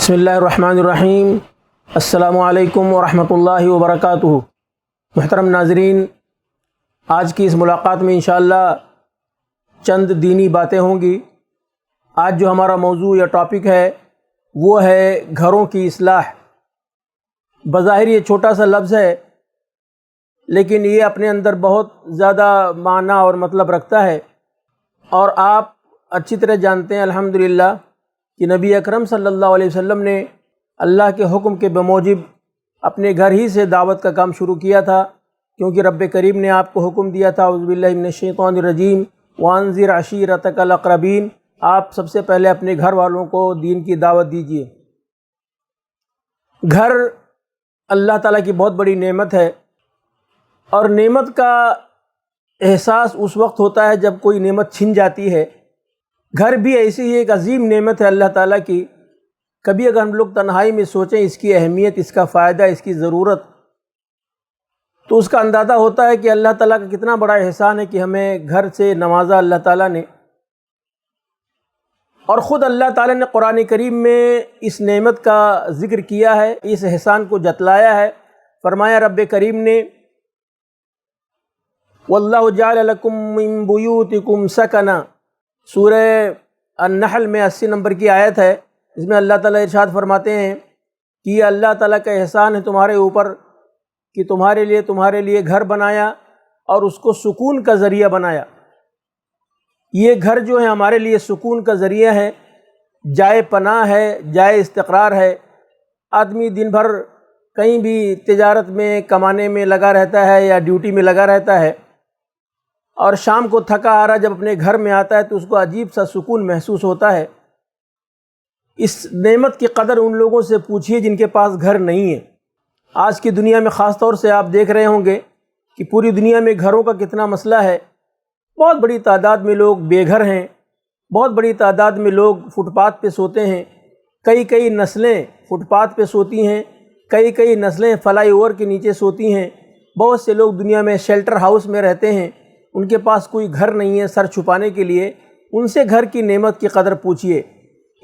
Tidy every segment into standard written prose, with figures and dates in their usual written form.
بسم اللہ الرحمن الرحیم۔ السلام علیکم ورحمۃ اللہ وبرکاتہ۔ محترم ناظرین، آج کی اس ملاقات میں انشاءاللہ چند دینی باتیں ہوں گی۔ آج جو ہمارا موضوع یا ٹاپک ہے وہ ہے گھروں کی اصلاح۔ بظاہر یہ چھوٹا سا لفظ ہے، لیکن یہ اپنے اندر بہت زیادہ معنی اور مطلب رکھتا ہے، اور آپ اچھی طرح جانتے ہیں الحمدللہ کہ نبی اکرم صلی اللہ علیہ وسلم نے اللہ کے حکم کے بموجب اپنے گھر ہی سے دعوت کا کام شروع کیا تھا، کیونکہ رب کریم نے آپ کو حکم دیا تھا اعوذ باللہ من الشیطان الرجیم وانذر عشیرتک الاقربین، آپ سب سے پہلے اپنے گھر والوں کو دین کی دعوت دیجیے۔ گھر اللہ تعالیٰ کی بہت بڑی نعمت ہے، اور نعمت کا احساس اس وقت ہوتا ہے جب کوئی نعمت چھن جاتی ہے۔ گھر بھی ایسی ہی ایک عظیم نعمت ہے اللہ تعالیٰ کی۔ کبھی اگر ہم لوگ تنہائی میں سوچیں اس کی اہمیت، اس کا فائدہ، اس کی ضرورت، تو اس کا اندازہ ہوتا ہے کہ اللہ تعالیٰ کا کتنا بڑا احسان ہے کہ ہمیں گھر سے نوازا اللہ تعالیٰ نے۔ اور خود اللہ تعالیٰ نے قرآن کریم میں اس نعمت کا ذکر کیا ہے، اس احسان کو جتلایا ہے۔ فرمایا رب کریم نے وَاللَّهُ جَعَلَ لَكُم مِّن بُيُوتِكُمْ سَكَنًا، سورہ النحل میں 80 نمبر کی آیت ہے۔ اس میں اللہ تعالیٰ ارشاد فرماتے ہیں کہ یہ اللہ تعالیٰ کا احسان ہے تمہارے اوپر کہ تمہارے لیے گھر بنایا اور اس کو سکون کا ذریعہ بنایا۔ یہ گھر جو ہے ہمارے لیے سکون کا ذریعہ ہے، جائے پناہ ہے، جائے استقرار ہے۔ آدمی دن بھر کہیں بھی تجارت میں کمانے میں لگا رہتا ہے یا ڈیوٹی میں لگا رہتا ہے، اور شام کو تھکا آ رہا جب اپنے گھر میں آتا ہے تو اس کو عجیب سا سکون محسوس ہوتا ہے۔ اس نعمت کی قدر ان لوگوں سے پوچھیے جن کے پاس گھر نہیں ہے۔ آج کی دنیا میں خاص طور سے آپ دیکھ رہے ہوں گے کہ پوری دنیا میں گھروں کا کتنا مسئلہ ہے۔ بہت بڑی تعداد میں لوگ بے گھر ہیں، بہت بڑی تعداد میں لوگ فٹ پاتھ پہ سوتے ہیں، کئی نسلیں فٹ پاتھ پہ سوتی ہیں، کئی نسلیں فلائی اوور کے نیچے سوتی ہیں۔ بہت سے لوگ دنیا میں شیلٹر ہاؤس میں رہتے ہیں، ان کے پاس کوئی گھر نہیں ہے سر چھپانے کے لیے۔ ان سے گھر کی نعمت کی قدر پوچھیے۔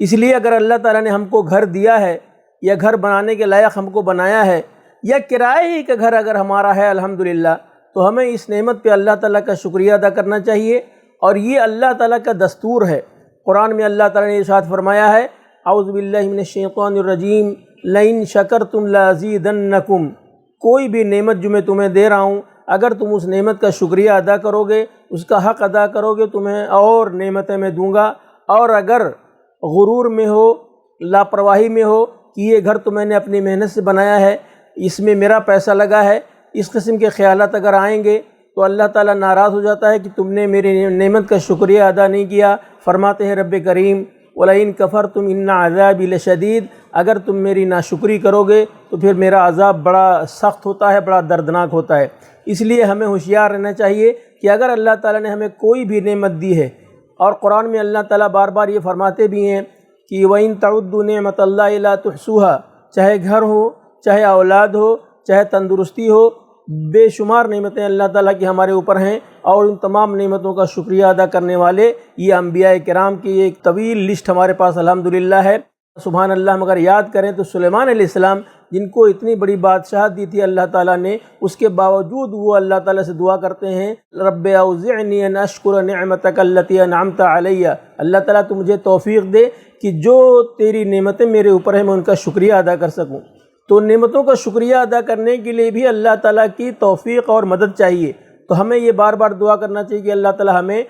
اس لیے اگر اللہ تعالیٰ نے ہم کو گھر دیا ہے، یا گھر بنانے کے لائق ہم کو بنایا ہے، یا کرائے ہی کا گھر اگر ہمارا ہے الحمدللہ، تو ہمیں اس نعمت پہ اللہ تعالیٰ کا شکریہ ادا کرنا چاہیے۔ اور یہ اللہ تعالیٰ کا دستور ہے۔ قرآن میں اللہ تعالیٰ نے ارشاد فرمایا ہے اعوذ باللہ من الشیطان الرجیم لئن شکرتم لازیدنکم، کوئی بھی نعمت جو میں تمہیں دے رہا ہوں، اگر تم اس نعمت کا شکریہ ادا کرو گے، اس کا حق ادا کرو گے، تمہیں اور نعمتیں میں دوں گا۔ اور اگر غرور میں ہو، لاپرواہی میں ہو کہ یہ گھر تو میں نے اپنی محنت سے بنایا ہے، اس میں میرا پیسہ لگا ہے، اس قسم کے خیالات اگر آئیں گے تو اللہ تعالیٰ ناراض ہو جاتا ہے کہ تم نے میری نعمت کا شکریہ ادا نہیں کیا۔ فرماتے ہیں رب کریم وَلَئِن كَفَرْتُمْ إِنَّ عَذَابِي لَشَدِيدٌ، اگر تم میری ناشکری کرو گے تو پھر میرا عذاب بڑا سخت ہوتا ہے، بڑا دردناک ہوتا ہے۔ اس لیے ہمیں ہوشیار رہنا چاہیے کہ اگر اللہ تعالیٰ نے ہمیں کوئی بھی نعمت دی ہے، اور قرآن میں اللہ تعالیٰ بار بار یہ فرماتے بھی ہیں کہ وَإِن تَعُدُّوا نِعْمَةَ اللَّهِ لَا تُحْصُوهَا، چاہے گھر ہو، چاہے اولاد ہو، چاہے تندرستی ہو، بے شمار نعمتیں اللہ تعالیٰ کی ہمارے اوپر ہیں، اور ان تمام نعمتوں کا شکریہ ادا کرنے والے یہ انبیاء کرام کی ایک طویل لسٹ ہمارے پاس الحمدللہ ہے۔ سبحان اللہ، ہم اگر یاد کریں تو سلیمان علیہ السلام جن کو اتنی بڑی بادشاہت دی تھی اللہ تعالیٰ نے، اس کے باوجود وہ اللہ تعالیٰ سے دعا کرتے ہیں رب اوزعنی ان اشکر نعمتک التی انعمت علی، اللہ تعالیٰ تو مجھے توفیق دے کہ جو تیری نعمتیں میرے اوپر ہیں میں ان کا شکریہ ادا کر سکوں۔ تو نعمتوں کا شکریہ ادا کرنے کے لیے بھی اللہ تعالیٰ کی توفیق اور مدد چاہیے۔ تو ہمیں یہ بار بار دعا کرنا چاہیے کہ اللہ تعالیٰ ہمیں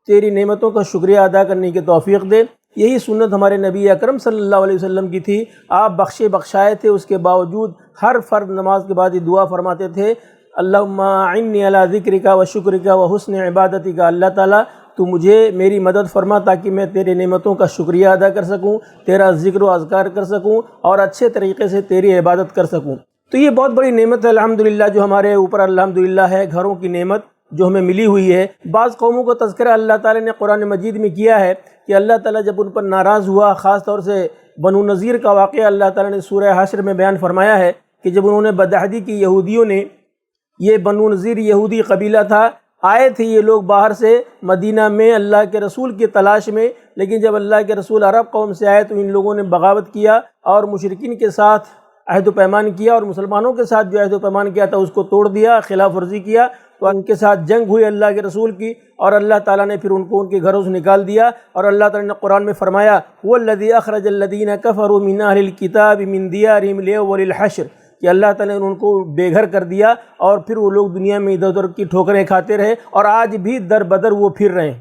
تیری نعمتوں کا شکریہ ادا کرنے کی توفیق دے۔ یہی سنت ہمارے نبی اکرم صلی اللہ علیہ وسلم کی تھی۔ آپ بخشائے تھے، اس کے باوجود ہر فرض نماز کے بعد یہ دعا فرماتے تھے اللہم اعنی علی ذکرک و شکرک و حسن عبادتک، اللہ تعالیٰ تو مجھے میری مدد فرما تاکہ میں تیرے نعمتوں کا شکریہ ادا کر سکوں، تیرا ذکر و اذکار کر سکوں، اور اچھے طریقے سے تیری عبادت کر سکوں۔ تو یہ بہت بڑی نعمت ہے الحمدللہ جو ہمارے اوپر الحمدللہ ہے، گھروں کی نعمت جو ہمیں ملی ہوئی ہے۔ بعض قوموں کا تذکرہ اللہ تعالیٰ نے قرآن مجید میں کیا ہے کہ اللہ تعالیٰ جب ان پر ناراض ہوا، خاص طور سے بنو نذیر کا واقعہ اللہ تعالیٰ نے سورہ حشر میں بیان فرمایا ہے کہ جب انہوں نے بدعہدی کی یہودیوں نے، یہ بنو نذیر یہودی قبیلہ تھا، آئے تھے یہ لوگ باہر سے مدینہ میں اللہ کے رسول کی تلاش میں، لیکن جب اللہ کے رسول عرب قوم سے آئے تو ان لوگوں نے بغاوت کیا اور مشرکین کے ساتھ عہد و پیمان کیا، اور مسلمانوں کے ساتھ جو عہد و پیمان کیا تھا اس کو توڑ دیا، خلاف ورزی کیا، تو ان کے ساتھ جنگ ہوئی اللہ کے رسول کی، اور اللہ تعالیٰ نے پھر ان کو ان کے گھروں سے نکال دیا۔ اور اللہ تعالیٰ نے قرآن میں فرمایا هو الذی اخرج الذین کفروا من اہل الکتاب من دیارہم لأول الحشر، کہ اللہ تعالیٰ نے ان کو بے گھر کر دیا اور پھر وہ لوگ دنیا میں ادھر ادھر کی ٹھوکریں کھاتے رہے، اور آج بھی در بدر وہ پھر رہے ہیں۔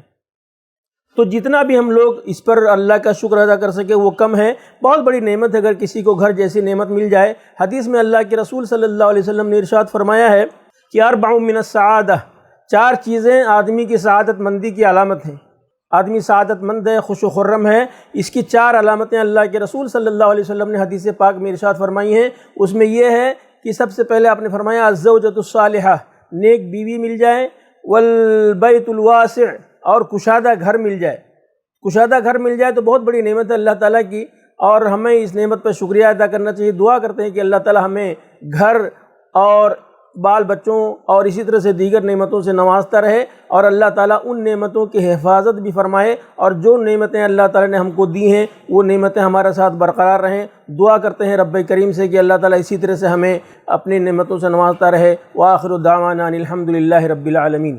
تو جتنا بھی ہم لوگ اس پر اللہ کا شکر ادا کر سکے وہ کم ہے۔ بہت بڑی نعمت ہے اگر کسی کو گھر جیسی نعمت مل جائے۔ حدیث میں اللہ کے رسول صلی اللہ علیہ وسلم نے ارشاد فرمایا ہے کہ اربع من السعادہ، 4 چیزیں آدمی کی سعادت مندی کی علامت ہیں۔ آدمی سعادت مند ہے، خوش و خرم ہے، اس کی 4 علامتیں اللہ کے رسول صلی اللہ علیہ وسلم نے حدیث پاک میں ارشاد فرمائی ہیں۔ اس میں یہ ہے کہ سب سے پہلے آپ نے فرمایا الزوجۃ الصالحہ، نیک بیوی مل جائے، والبیت الواسع، اور کشادہ گھر مل جائے۔ کشادہ گھر مل جائے تو بہت بڑی نعمت ہے اللہ تعالیٰ کی، اور ہمیں اس نعمت پر شکریہ ادا کرنا چاہیے۔ دعا کرتے ہیں کہ اللہ تعالیٰ ہمیں گھر اور بال بچوں اور اسی طرح سے دیگر نعمتوں سے نوازتا رہے، اور اللہ تعالیٰ ان نعمتوں کی حفاظت بھی فرمائے، اور جو نعمتیں اللہ تعالیٰ نے ہم کو دی ہیں وہ نعمتیں ہمارے ساتھ برقرار رہیں۔ دعا کرتے ہیں رب کریم سے کہ اللہ تعالیٰ اسی طرح سے ہمیں اپنی نعمتوں سے نوازتا رہے۔ وآخر دعوانا ان الحمد للہ رب العالمین۔